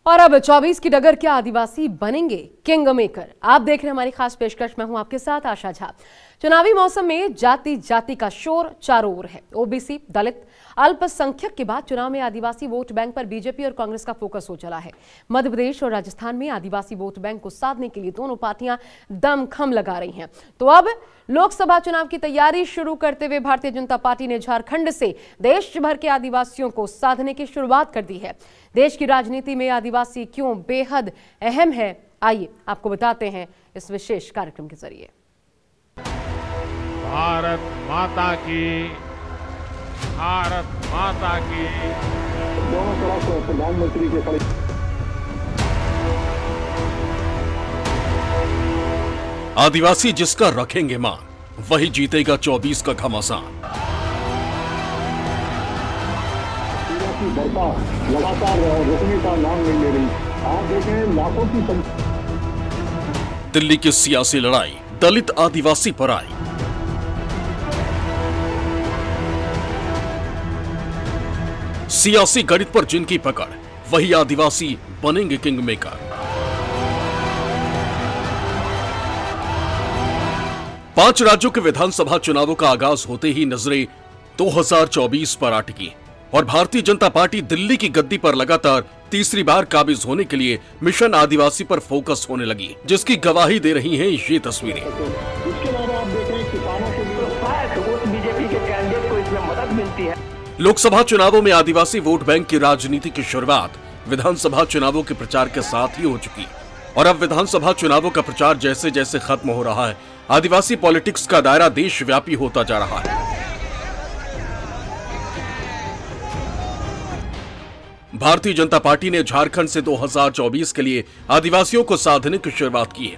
और अब 24 की डगर के आदिवासी बनेंगे किंग मेकर। आप देख रहे हैं हमारी खास पेशकश। मैं हूं आपके साथ आशा झा। चुनावी मौसम में जाति जाति का शोर चारों ओर है। ओबीसी, दलित, अल्पसंख्यक के बाद चुनाव में आदिवासी वोट बैंक पर बीजेपी और कांग्रेस का फोकस हो चला है। मध्य प्रदेश और राजस्थान में आदिवासी वोट बैंक को साधने के लिए दोनों पार्टियां दमखम लगा रही हैं। तो अब लोकसभा चुनाव की तैयारी शुरू करते हुए भारतीय जनता पार्टी ने झारखंड से देश भर के आदिवासियों को साधने की शुरुआत कर दी है। देश की राजनीति में आदिवासी क्यों बेहद अहम है, आइए आपको बताते हैं इस विशेष कार्यक्रम के जरिए। भारत माता की, भारत माता की। दोनों तरफ प्रधानमंत्री के खड़े। आदिवासी जिसका रखेंगे मान, वही जीतेगा 24 का घमासान। बरसात लगातार रुकने का नाम नहीं ले रही। आप देखें लाखों की संख्या। दिल्ली की सियासी लड़ाई दलित आदिवासी पर आई। सियासी गणित पर जिनकी पकड़, वही आदिवासी बनेंगे किंग मेकर। 5 राज्यों के विधानसभा चुनावों का आगाज होते ही नजरें 2024 पर अटकी और भारतीय जनता पार्टी दिल्ली की गद्दी पर लगातार तीसरी बार काबिज होने के लिए मिशन आदिवासी पर फोकस होने लगी, जिसकी गवाही दे रही हैं ये तस्वीरें। इसके अलावा आप देख रहे हैं किसानों के लिए उस बीजेपी के कैंडिडेट को इसमें मदद मिलती है। लोकसभा चुनावों में आदिवासी वोट बैंक की राजनीति की शुरुआत विधानसभा चुनावों के प्रचार के साथ ही हो चुकी और अब विधानसभा चुनावों का प्रचार जैसे जैसे खत्म हो रहा है, आदिवासी पॉलिटिक्स का दायरा देशव्यापी होता जा रहा है। भारतीय जनता पार्टी ने झारखंड से 2024 के लिए आदिवासियों को साधने की शुरुआत की है।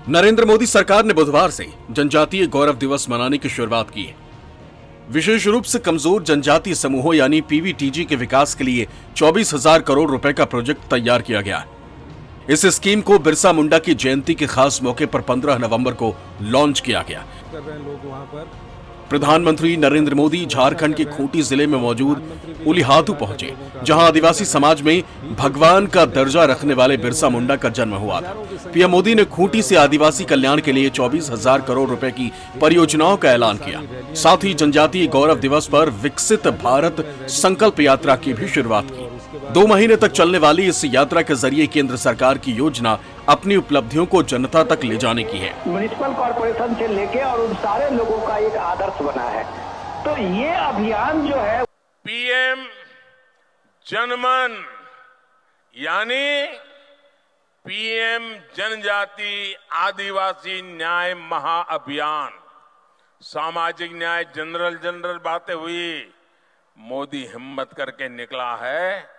नरेंद्र मोदी सरकार ने बुधवार से जनजातीय गौरव दिवस मनाने की शुरुआत की है। विशेष रूप से कमजोर जनजातीय समूहों यानी पीवीटीजी के विकास के लिए 24,000 करोड़ रुपए का प्रोजेक्ट तैयार किया गया है। इस स्कीम को बिरसा मुंडा की जयंती के खास मौके पर 15 नवंबर को लॉन्च किया गया। प्रधानमंत्री नरेंद्र मोदी झारखंड के खूंटी जिले में मौजूद उलिहातू पहुंचे, जहां आदिवासी समाज में भगवान का दर्जा रखने वाले बिरसा मुंडा का जन्म हुआ था। पीएम मोदी ने खूंटी से आदिवासी कल्याण के लिए 24,000 करोड़ रुपए की परियोजनाओं का ऐलान किया। साथ ही जनजातीय गौरव दिवस पर विकसित भारत संकल्प यात्रा की भी शुरुआत की। 2 महीने तक चलने वाली इस यात्रा के जरिए केंद्र सरकार की योजना अपनी उपलब्धियों को जनता तक ले जाने की है। म्युनिसिपल कॉर्पोरेशन से लेके और उन सारे लोगों का एक आदर्श बना है। तो ये अभियान जो है पीएम जनमन यानी पीएम जनजाति आदिवासी न्याय महाअभियान, सामाजिक न्याय जनरल बातें हुई, मोदी हिम्मत करके निकला है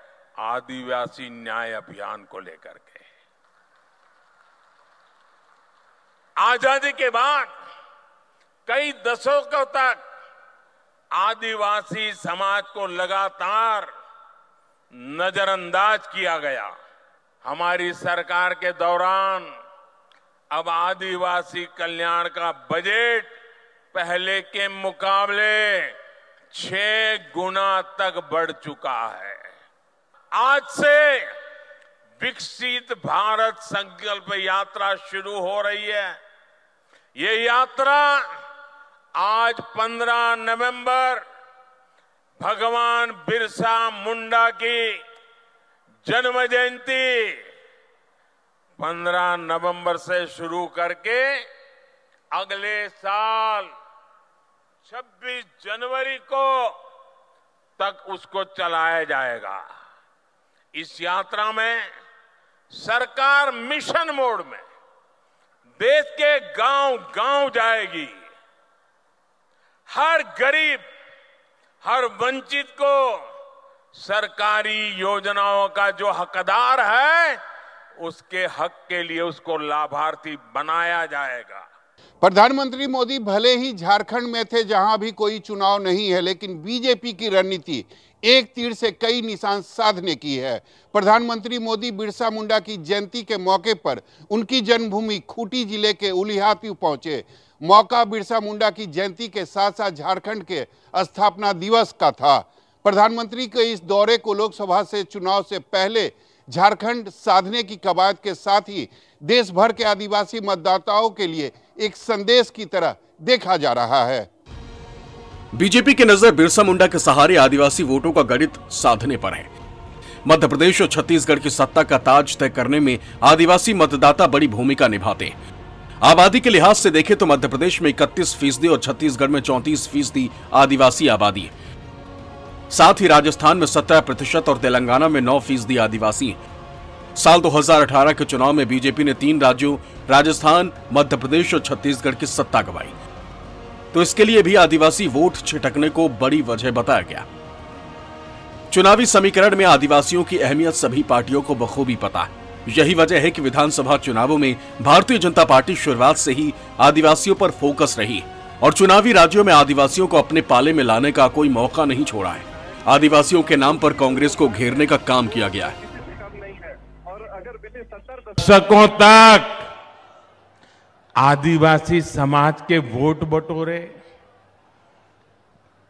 आदिवासी न्याय अभियान को लेकर के। आजादी के बाद कई दशकों तक आदिवासी समाज को लगातार नजरअंदाज किया गया। हमारी सरकार के दौरान अब आदिवासी कल्याण का बजट पहले के मुकाबले 6 गुना तक बढ़ चुका है। आज से विकसित भारत संकल्प यात्रा शुरू हो रही है। ये यात्रा आज 15 नवंबर भगवान बिरसा मुंडा की जन्म जयंती 15 नवंबर से शुरू करके अगले साल 26 जनवरी को तक उसको चलाया जाएगा। इस यात्रा में सरकार मिशन मोड में देश के गांव-गांव जाएगी। हर गरीब, हर वंचित को सरकारी योजनाओं का जो हकदार है, उसके हक के लिए उसको लाभार्थी बनाया जाएगा। प्रधानमंत्री मोदी भले ही झारखंड में थे जहां भी कोई चुनाव नहीं है, लेकिन बीजेपी की रणनीति एक तीर से कई निशान साधने की है। प्रधानमंत्री मोदी बिरसा मुंडा की जयंती के मौके पर उनकी जन्मभूमि खूंटी जिले के उलिहातू पहुंचे। मौका बिरसा मुंडा की जयंती के साथ साथ झारखंड के स्थापना दिवस का था। प्रधानमंत्री के इस दौरे को लोकसभा से चुनाव से पहले झारखंड साधने की कवायद के साथ ही देश भर के आदिवासी मतदाताओं के लिए एक संदेश की तरह देखा जा रहा है। बीजेपी की नजर बिरसा मुंडा के सहारे आदिवासी वोटों का गणित साधने पर है। मध्य प्रदेश और छत्तीसगढ़ की सत्ता का ताज तय करने में आदिवासी मतदाता बड़ी भूमिका निभाते हैं। आबादी के लिहाज से देखें तो मध्य प्रदेश में 31% और छत्तीसगढ़ में 34% आदिवासी आबादी है। साथ ही राजस्थान में 17% और तेलंगाना में 9% आदिवासी हैं। साल 2018 के चुनाव में बीजेपी ने 3 राज्यों राजस्थान, मध्य प्रदेश और छत्तीसगढ़ की सत्ता गंवाई, तो इसके लिए भी आदिवासी वोट छिटकने को बड़ी वजह बताया गया। चुनावी समीकरण में आदिवासियों की अहमियत सभी पार्टियों को बखूबी पता है। यही वजह है कि विधानसभा चुनावों में भारतीय जनता पार्टी शुरुआत से ही आदिवासियों पर फोकस रही और चुनावी राज्यों में आदिवासियों को अपने पाले में लाने का कोई मौका नहीं छोड़ा है। आदिवासियों के नाम पर कांग्रेस को घेरने का काम किया गया है। दशकों तक आदिवासी समाज के वोट बटोरे,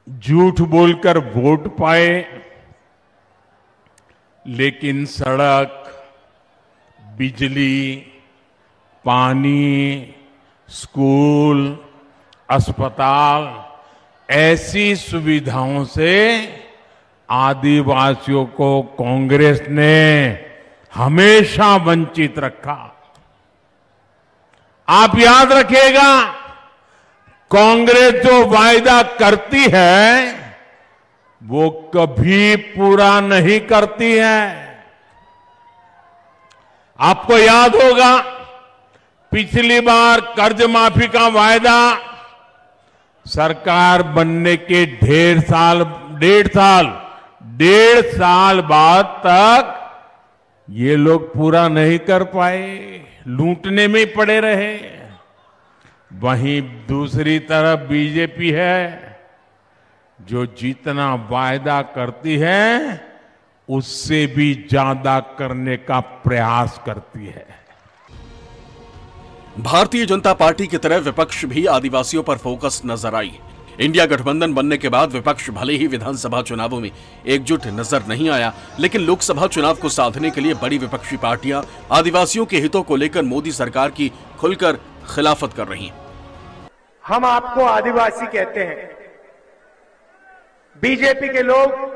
झूठ बोलकर वोट पाए, लेकिन सड़क, बिजली, पानी, स्कूल, अस्पताल ऐसी सुविधाओं से आदिवासियों को कांग्रेस ने हमेशा वंचित रखा। आप याद रखिएगा, कांग्रेस जो वायदा करती है वो कभी पूरा नहीं करती है। आपको याद होगा, पिछली बार कर्ज माफी का वायदा सरकार बनने के डेढ़ साल बाद तक ये लोग पूरा नहीं कर पाए, लूटने में पड़े रहे। वहीं दूसरी तरफ बीजेपी है जो जितना वायदा करती है उससे भी ज्यादा करने का प्रयास करती है। भारतीय जनता पार्टी की तरह विपक्ष भी आदिवासियों पर फोकस नजर आई। इंडिया गठबंधन बनने के बाद विपक्ष भले ही विधानसभा चुनावों में एकजुट नजर नहीं आया, लेकिन लोकसभा चुनाव को साधने के लिए बड़ी विपक्षी पार्टियां आदिवासियों के हितों को लेकर मोदी सरकार की खुलकर खिलाफत कर रही हैं। हम आपको आदिवासी कहते हैं, बीजेपी के लोग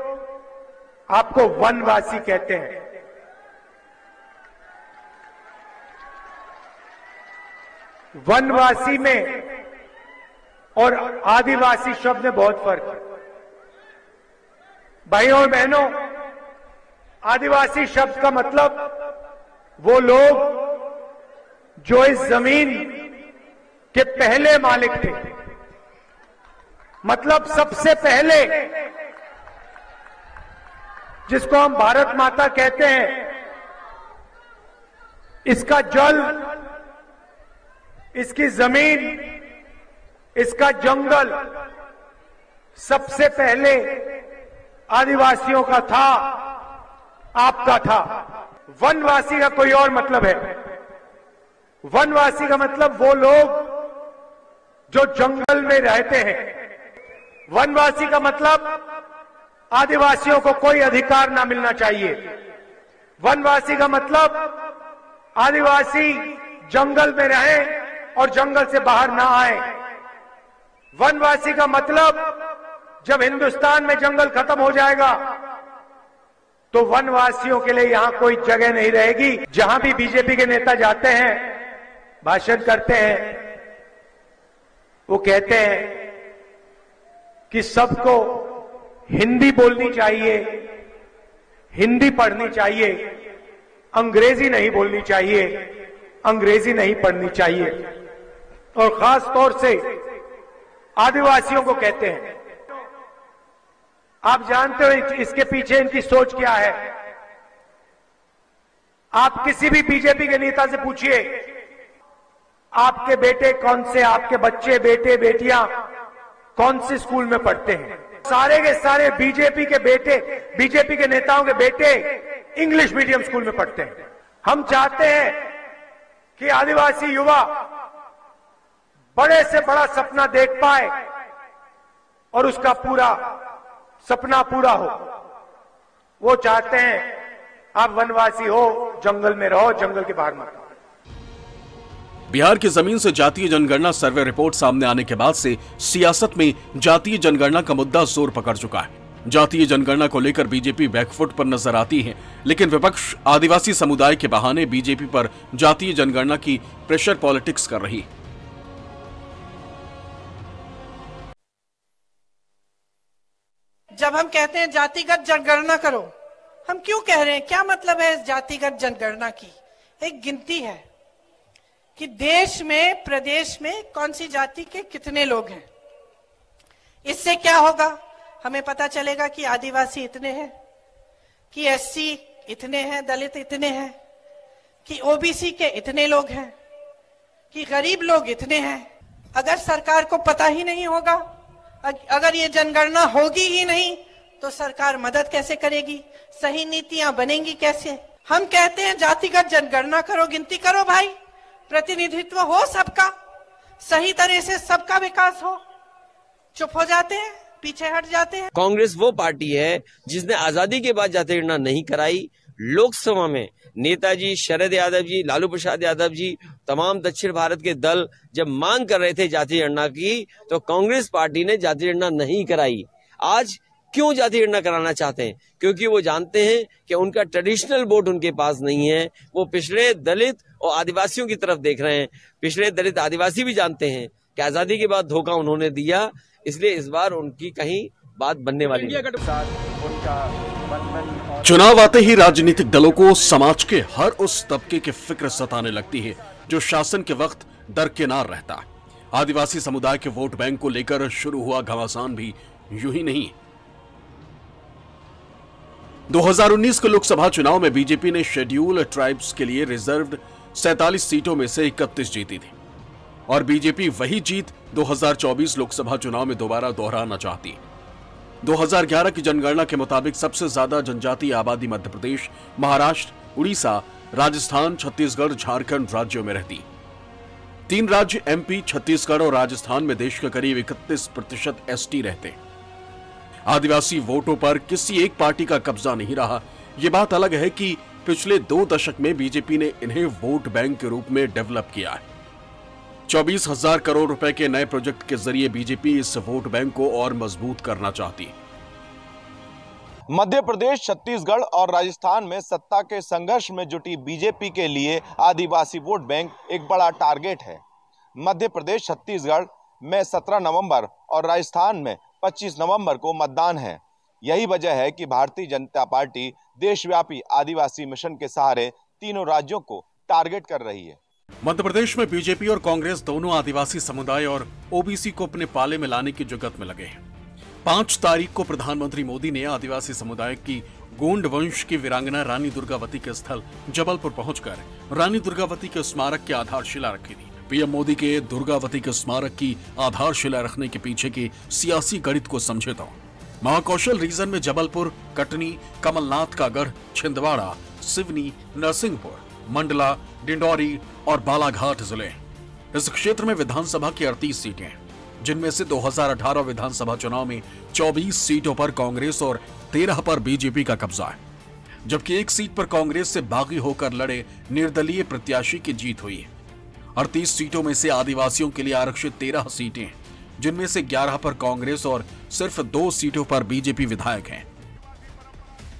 आपको वनवासी कहते हैं। वनवासी में और आदिवासी शब्द में बहुत फर्क है। भाइयों और बहनों, आदिवासी शब्द का मतलब वो लोग जो इस जमीन के पहले मालिक थे, मतलब सबसे पहले जिसको हम भारत माता कहते हैं, इसका जल, इसकी जमीन, इसका जंगल सबसे पहले आदिवासियों का था, आपका था। वनवासी का कोई और मतलब है। वनवासी का मतलब वो लोग जो जंगल में रहते हैं। वनवासी का मतलब आदिवासियों को कोई अधिकार ना मिलना चाहिए। वनवासी का मतलब आदिवासी जंगल में रहें और जंगल से बाहर ना आए। वनवासी का मतलब जब हिंदुस्तान में जंगल खत्म हो जाएगा तो वनवासियों के लिए यहां कोई जगह नहीं रहेगी। जहां भी बीजेपी के नेता जाते हैं, भाषण करते हैं, वो कहते हैं कि सबको हिंदी बोलनी चाहिए, हिंदी पढ़नी चाहिए, अंग्रेजी नहीं बोलनी चाहिए, अंग्रेजी नहीं पढ़नी चाहिए, और खास तौर से आदिवासियों को कहते हैं। आप जानते हो इसके पीछे इनकी सोच क्या है। आप किसी भी बीजेपी के नेता से पूछिए, आपके बेटे कौन से, आपके बच्चे, बेटे बेटियां कौन से स्कूल में पढ़ते हैं? सारे के सारे बीजेपी के बेटे, बीजेपी के नेताओं के बेटे इंग्लिश मीडियम स्कूल में पढ़ते हैं। हम चाहते हैं कि आदिवासी युवा बड़े से बड़ा सपना देख पाए और उसका पूरा सपना पूरा हो। वो चाहते हैं आप वनवासी हो, जंगल में रहो, जंगल के बाहर मत। बिहार की जमीन से जातीय जनगणना सर्वे रिपोर्ट सामने आने के बाद से सियासत में जातीय जनगणना का मुद्दा जोर पकड़ चुका है। जातीय जनगणना को लेकर बीजेपी बैकफुट पर नजर आती है, लेकिन विपक्ष आदिवासी समुदाय के बहाने बीजेपी पर जातीय जनगणना की प्रेशर पॉलिटिक्स कर रही है। जब हम कहते हैं जातिगत जनगणना करो, हम क्यों कह रहे हैं? क्या मतलब है इस जातिगत जनगणना की? एक गिनती है कि देश में, प्रदेश में कौन सी जाति के कितने लोग हैं। इससे क्या होगा? हमें पता चलेगा कि आदिवासी इतने हैं, कि एससी इतने हैं, दलित इतने हैं, कि ओबीसी के इतने लोग हैं, कि गरीब लोग इतने हैं। अगर सरकार को पता ही नहीं होगा, अगर ये जनगणना होगी ही नहीं, तो सरकार मदद कैसे करेगी? सही नीतियां बनेंगी कैसे? हम कहते हैं जातिगत जनगणना करो, गिनती करो भाई, प्रतिनिधित्व हो सबका, सही तरह से सबका विकास हो। चुप हो जाते हैं, पीछे हट जाते हैं। कांग्रेस वो पार्टी है जिसने आजादी के बाद जाति गणना नहीं कराई। लोकसभा में नेताजी शरद यादव जी, लालू प्रसाद यादव जी, तमाम दक्षिण भारत के दल जब मांग कर रहे थे जाति गणना की, तो कांग्रेस पार्टी ने जाति गणना नहीं कराई। आज क्यों जाति गणना कराना चाहते हैं? क्योंकि वो जानते हैं कि उनका ट्रेडिशनल वोट उनके पास नहीं है। वो पिछड़े दलित और आदिवासियों की तरफ देख रहे हैं। पिछड़े दलित आदिवासी भी जानते हैं कि आजादी के बाद धोखा उन्होंने दिया, इसलिए इस बार उनकी कहीं बात बनने वाली नहीं। चुनाव आते ही राजनीतिक दलों को समाज के हर उस तबके की फिक्र सताने लगती है जो शासन के वक्त दरकिनार रहता है। आदिवासी समुदाय के वोट बैंक को लेकर शुरू हुआ घमासान भी यूं ही नहीं। 2019 के लोकसभा चुनाव में बीजेपी ने शेड्यूल ट्राइब्स के लिए रिजर्व्ड 47 सीटों में से 31 जीती थी और बीजेपी वही जीत 2024 लोकसभा चुनाव में दोबारा दोहराना चाहती। 2011 की जनगणना के मुताबिक सबसे ज्यादा जनजातीय आबादी मध्य प्रदेश, महाराष्ट्र, उड़ीसा, राजस्थान, छत्तीसगढ़, झारखंड राज्यों में रहती। 3 राज्य एमपी, छत्तीसगढ़ और राजस्थान में देश के करीब 31% एसटी रहते। आदिवासी वोटों पर किसी एक पार्टी का कब्जा नहीं रहा। यह बात अलग है कि पिछले 2 दशक में बीजेपी ने इन्हें वोट बैंक के रूप में डेवलप किया है। 24,000 करोड़ रुपए के नए प्रोजेक्ट के जरिए बीजेपी इस वोट बैंक को और मजबूत करना चाहती है। मध्य प्रदेश, छत्तीसगढ़ और राजस्थान में सत्ता के संघर्ष में जुटी बीजेपी के लिए आदिवासी वोट बैंक एक बड़ा टारगेट है। मध्य प्रदेश, छत्तीसगढ़ में 17 नवंबर और राजस्थान में 25 नवंबर को मतदान है। यही वजह है कि भारतीय जनता पार्टी देशव्यापी आदिवासी मिशन के सहारे तीनों राज्यों को टारगेट कर रही है। मध्य प्रदेश में बीजेपी और कांग्रेस दोनों आदिवासी समुदाय और ओबीसी को अपने पाले में लाने की जुगत में लगे हैं। 5 तारीख को प्रधानमंत्री मोदी ने आदिवासी समुदाय की गोंड वंश की वीरांगना रानी दुर्गावती के स्थल जबलपुर पहुंचकर रानी दुर्गावती के स्मारक की आधारशिला रखी थी। पीएम मोदी के दुर्गावती के स्मारक की आधारशिला रखने के पीछे के सियासी गणित को समझे तो महाकौशल रीजन में जबलपुर, कटनी, कमलनाथ का गढ़, छिंदवाड़ा, सिवनी, नरसिंहपुर, मंडला, डिंडौरी और बालाघाट जिले। इस क्षेत्र में विधानसभा की 38 सीटें हैं, जिनमें से 2018 विधानसभा चुनाव में 24 सीटों पर कांग्रेस और 13 पर बीजेपी का कब्जा है, जबकि 1 सीट पर कांग्रेस से बागी होकर लड़े निर्दलीय प्रत्याशी की जीत हुई है। 38 सीटों में से आदिवासियों के लिए आरक्षित 13 सीटें हैं, जिनमें से 11 पर कांग्रेस और सिर्फ 2 सीटों पर बीजेपी विधायक हैं।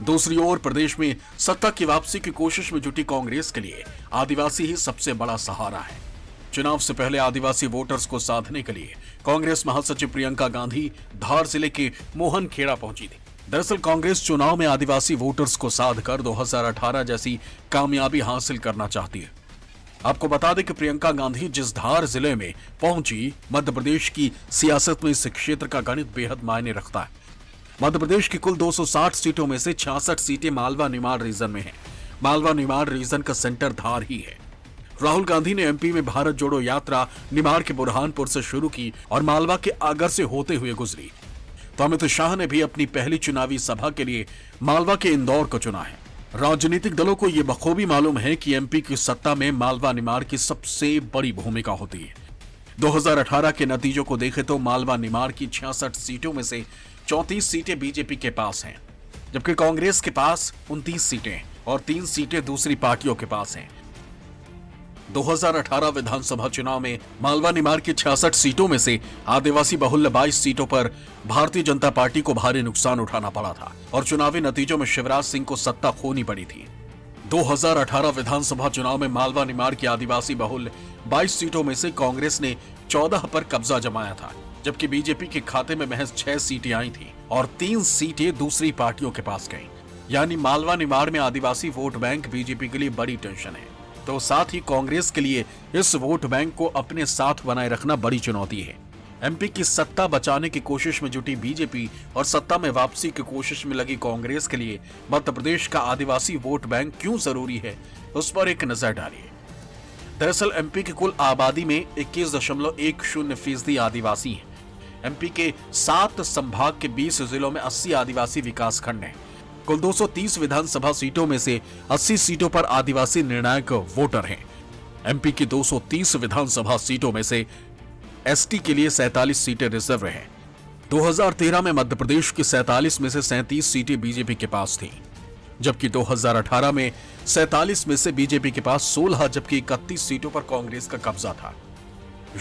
दूसरी ओर प्रदेश में सत्ता की वापसी की कोशिश में जुटी कांग्रेस के लिए आदिवासी ही सबसे बड़ा सहारा है। चुनाव से पहले आदिवासी वोटर्स को साधने के लिए कांग्रेस महासचिव प्रियंका गांधी धार जिले के मोहनखेड़ा पहुंची थी। दरअसल कांग्रेस चुनाव में आदिवासी वोटर्स को साधकर 2018 जैसी कामयाबी हासिल करना चाहती है। आपको बता दें कि प्रियंका गांधी जिस धार जिले में पहुंची, मध्य प्रदेश की सियासत में इस क्षेत्र का गणित बेहद मायने रखता है। मध्य प्रदेश की कुल 260 सीटों में से 66 सीटें मालवा निमाड़ रीजन में हैं। मालवा निमाड़ रीजन का सेंटर धार ही है। राहुल गांधी ने एमपी में भारत जोड़ो यात्रा निमाड़ के बुरहानपुर से शुरू की और मालवा के आगर से होते हुए गुजरी। तो अमित शाह ने भी अपनी पहली चुनावी सभा के लिए मालवा के इंदौर को चुना है। राजनीतिक दलों को यह बखूबी मालूम है कि एमपी की सत्ता में मालवा निमाड़ की सबसे बड़ी भूमिका होती है। 2018 के नतीजों को देखें तो मालवा निमाड़ की 66 सीटों में से 34 सीटें बीजेपी के पास हैं, जबकि कांग्रेस के पास 29 सीटें हैं। और 3 सीटें दूसरी पार्टियों के पास हैं। 2018 विधानसभा चुनाव में मालवा निमाड़ की 66 सीटों में से आदिवासी बहुल्य 22 सीटों पर भारतीय जनता पार्टी को भारी नुकसान उठाना पड़ा था और चुनावी नतीजों में शिवराज सिंह को सत्ता खोनी पड़ी थी। 2018 विधानसभा चुनाव में मालवा निमाड़ की आदिवासी बहुल्य 22 सीटों में से कांग्रेस ने 14 पर कब्जा जमाया था, जबकि बीजेपी के खाते में महज 6 सीटें आई थी और 3 सीटें दूसरी पार्टियों के पास गईं। यानी मालवा निमाड़ में आदिवासी वोट बैंक बीजेपी के लिए बड़ी टेंशन है, तो साथ ही कांग्रेस के लिए इस वोट बैंक को अपने साथ बनाए रखना बड़ी चुनौती है। एमपी की सत्ता बचाने की कोशिश में जुटी बीजेपी और सत्ता में वापसी की कोशिश में लगी कांग्रेस के लिए मध्य प्रदेश का आदिवासी वोट बैंक क्यों जरूरी है, उस पर एक नजर डालिए। दरअसल एमपी की कुल आबादी में 21.10% आदिवासी हैं। एमपी के 7 संभाग के 20 जिलों में 80 आदिवासी विकास खंड हैं। कुल 230 विधानसभा सीटों में से 80 सीटों पर आदिवासी निर्णायक वोटर हैं। एमपी की 230 विधानसभा सीटों में से एसटी के लिए 47 सीटें रिजर्व हैं। 2013 में मध्य प्रदेश की 47 में से 37 सीटें बीजेपी के पास थीं, जबकि 2018 में 47 में से बीजेपी के पास 16 जबकि 31 सीटों पर कांग्रेस का कब्जा था।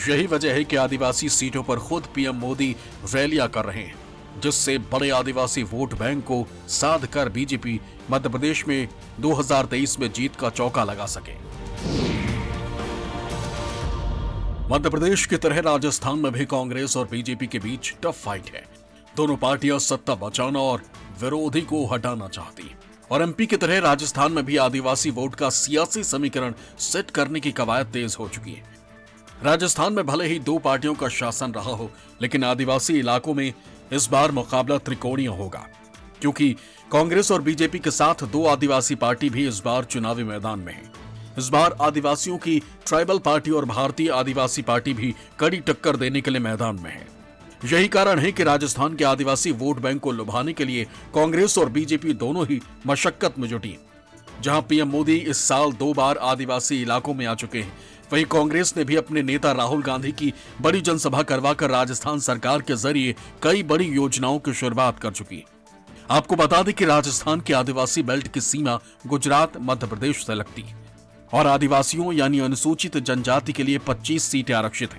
यही वजह है कि आदिवासी सीटों पर खुद पीएम मोदी रैलियां कर रहे हैं, जिससे बड़े आदिवासी वोट बैंक को साध कर बीजेपी मध्य प्रदेश में 2023 में जीत का चौका लगा सके। मध्य प्रदेश की तरह राजस्थान में भी कांग्रेस और बीजेपी के बीच टफ फाइट है। दोनों पार्टियां सत्ता बचाना और विरोधी को हटाना चाहती हैं। और एमपी की तरह राजस्थान में भी आदिवासी वोट का सियासी समीकरण सेट करने की कवायद तेज हो चुकी है। राजस्थान में भले ही 2 पार्टियों का शासन रहा हो, लेकिन आदिवासी इलाकों में इस बार मुकाबला त्रिकोणीय होगा, क्योंकि कांग्रेस और बीजेपी के साथ 2 आदिवासी पार्टी भी इस बार चुनावी मैदान में है। इस बार आदिवासियों की ट्राइबल पार्टी और भारतीय आदिवासी पार्टी भी कड़ी टक्कर देने के लिए मैदान में है। यही कारण है कि राजस्थान के आदिवासी वोट बैंक को लुभाने के लिए कांग्रेस और बीजेपी दोनों ही मशक्कत में जुटी। जहां पीएम मोदी इस साल 2 बार आदिवासी इलाकों में आ चुके हैं, वहीं कांग्रेस ने भी अपने नेता राहुल गांधी की बड़ी जनसभा करवाकर राजस्थान सरकार के जरिए कई बड़ी योजनाओं की शुरुआत कर चुकी है। आपको बता दें कि राजस्थान की आदिवासी बेल्ट की सीमा गुजरात मध्य प्रदेश से लगती है और आदिवासियों यानी अनुसूचित जनजाति के लिए 25 सीटें आरक्षित हैं।